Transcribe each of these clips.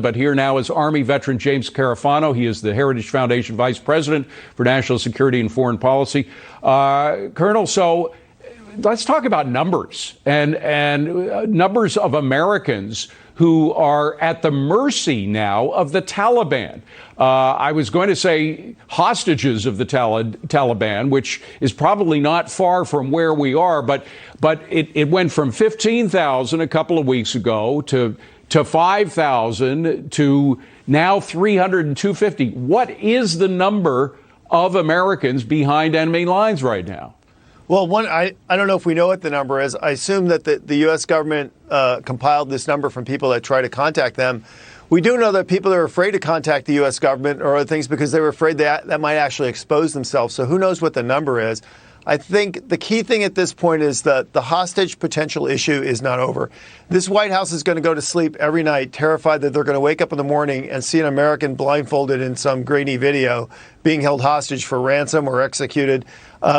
But here now is Army veteran James Carafano. He is the Heritage Foundation Vice President for National Security and Foreign Policy. Colonel, so let's talk about numbers and numbers of Americans who are at the mercy now of the Taliban. I was going to say hostages of the Taliban, which is probably not far from where we are, but it went from 15,000 a couple of weeks ago to 5,000 to now 300 and 250. What is the number of Americans behind enemy lines right now? Well, I don't know if we know what the number is. I assume that the U.S. government compiled this number from people that try to contact them. We do know that people are afraid to contact the U.S. government or other things because they were afraid that might actually expose themselves. So who knows what the number is? I think the key thing at this point is that the hostage potential issue is not over. This White House is going to go to sleep every night terrified that they're going to wake up in the morning and see an American blindfolded in some grainy video being held hostage for ransom or executed.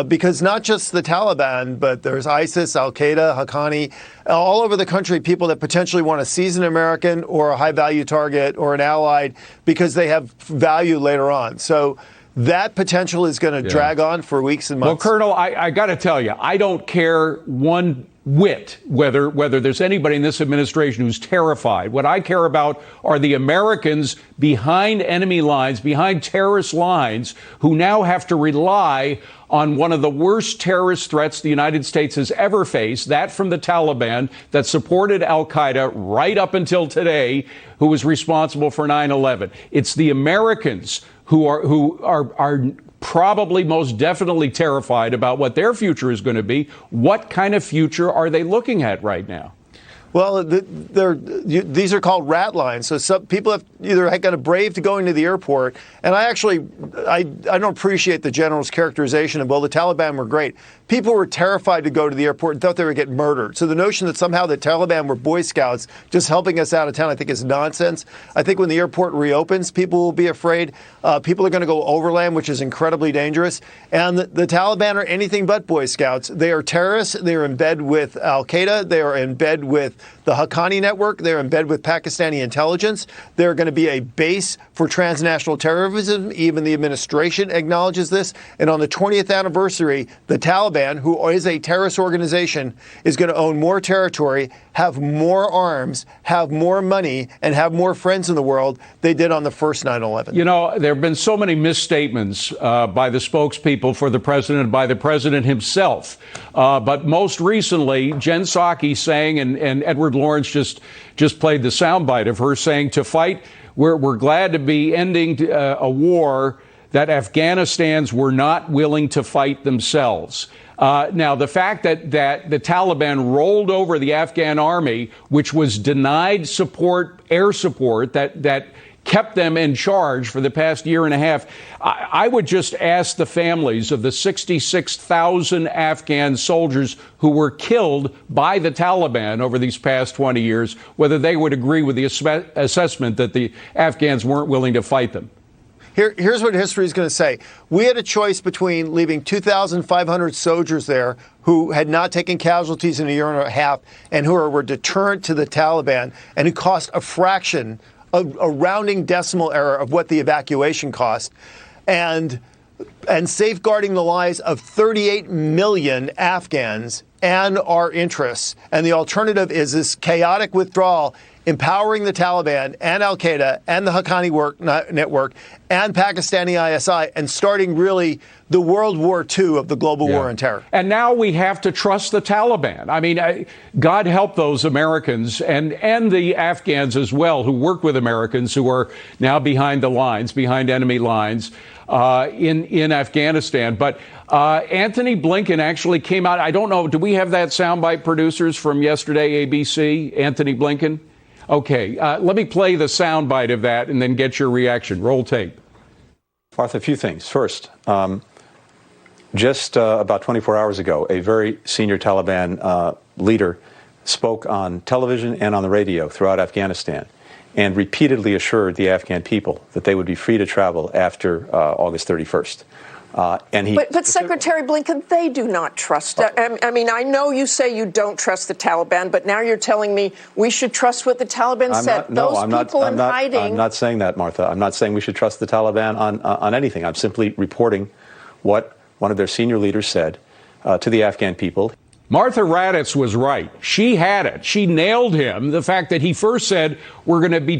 Because not just the Taliban, but there's ISIS, Al-Qaeda, Haqqani, all over the country, people that potentially want to seize an American or a high-value target or an allied because they have value later on. So that potential is going to drag on for weeks and months. Well, Colonel, I got to tell you, I don't care one whit whether there's anybody in this administration who's terrified. What I care about are the Americans behind enemy lines, behind terrorist lines, who now have to rely on one of the worst terrorist threats the United States has ever faced, that from the Taliban that supported al-Qaeda right up until today, who was responsible for 9/11. It's the Americans who are probably most definitely terrified about what their future is going to be. What kind of future are they looking at right now? Well, these are called rat lines. So some people have either got a brave to going to the airport, and I don't appreciate the general's characterization of, well, the Taliban were great. People were terrified to go to the airport and thought they would get murdered. So the notion that somehow the Taliban were Boy Scouts just helping us out of town, I think is nonsense. I think when the airport reopens, people will be afraid. People are going to go overland, which is incredibly dangerous. And the Taliban are anything but Boy Scouts. They are terrorists. They are in bed with Al-Qaeda. They are in bed with the Haqqani network. They're in bed with Pakistani intelligence. They're going to be a base for transnational terrorism. Even the administration acknowledges this. And on the 20th anniversary, the Taliban, who is a terrorist organization, is going to own more territory, have more arms, have more money, and have more friends in the world they did on the first 9/11. You know, there have been so many misstatements by the spokespeople for the president, by the president himself. But most recently, Jen Psaki saying, and Edward Lawrence just played the soundbite of her saying, to fight, we're glad to be ending a war that Afghanistans were not willing to fight themselves. Now, the fact that the Taliban rolled over the Afghan army, which was denied air support, that kept them in charge for the past year and a half, I would just ask the families of the 66,000 Afghan soldiers who were killed by the Taliban over these past 20 years, whether they would agree with the assessment that the Afghans weren't willing to fight them. Here's what history is going to say. We had a choice between leaving 2,500 soldiers there who had not taken casualties in a year and a half and who were deterrent to the Taliban and who cost a fraction, a rounding decimal error of what the evacuation cost, and safeguarding the lives of 38 million Afghans and our interests. And the alternative is this chaotic withdrawal, empowering the Taliban and Al-Qaeda and the Haqqani network and Pakistani ISI, and starting really the World War II of the global war on terror. And now we have to trust the Taliban. I mean, God help those Americans and the Afghans as well, who work with Americans who are now behind the lines, behind enemy lines in Afghanistan. But Anthony Blinken actually came out. I don't know. Do we have that soundbite, producers, from yesterday, ABC? Anthony Blinken? Okay, let me play the soundbite of that and then get your reaction. Roll tape. Arthur, a few things. First, just about 24 hours ago, a very senior Taliban leader spoke on television and on the radio throughout Afghanistan and repeatedly assured the Afghan people that they would be free to travel after August 31st. But Secretary Blinken, they do not trust. I mean, I know you say you don't trust the Taliban, but now you're telling me we should trust what the Taliban said. I'm not saying that, Martha. I'm not saying we should trust the Taliban on anything. I'm simply reporting what one of their senior leaders said to the Afghan people. Martha Raddatz was right. She had it. She nailed him. The fact that he first said, we're going to be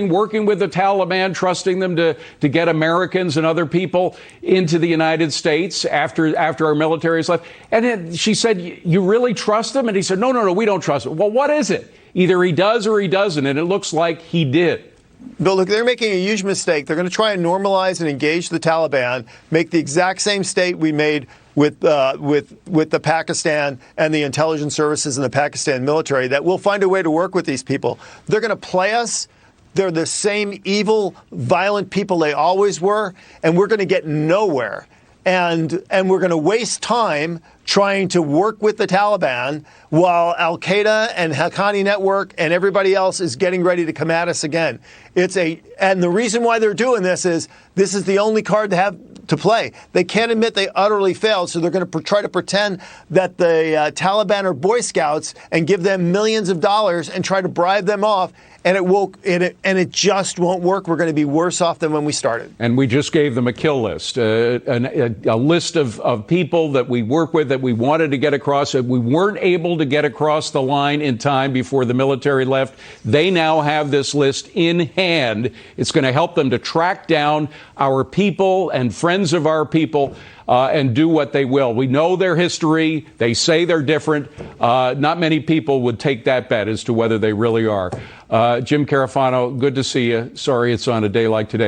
working with the Taliban, trusting them to get Americans and other people into the United States after our military is left. And then she said, you really trust them? And he said, no, we don't trust them. Well, what is it? Either he does or he doesn't. And it looks like he did. But look, they're making a huge mistake. They're going to try and normalize and engage the Taliban, make the exact same state we made with the Pakistan and the intelligence services and the Pakistan military, that we'll find a way to work with these people. They're going to play us. They're the same evil, violent people they always were, and we're going to get nowhere. And we're going to waste time trying to work with the Taliban while Al-Qaeda and Haqqani Network and everybody else is getting ready to come at us again. And the reason why they're doing this is the only card to have to play. They can't admit they utterly failed, so they're going to try to pretend that the Taliban are Boy Scouts and give them millions of dollars and try to bribe them off. And it just won't work. We're going to be worse off than when we started. And we just gave them a kill list, a list of people that we work with that we wanted to get across. We weren't able to get across the line in time before the military left. They now have this list in hand. It's going to help them to track down our people and friends of our people and do what they will. We know their history. They say they're different. Not many people would take that bet as to whether they really are. Jim Carafano, good to see you. Sorry it's on a day like today.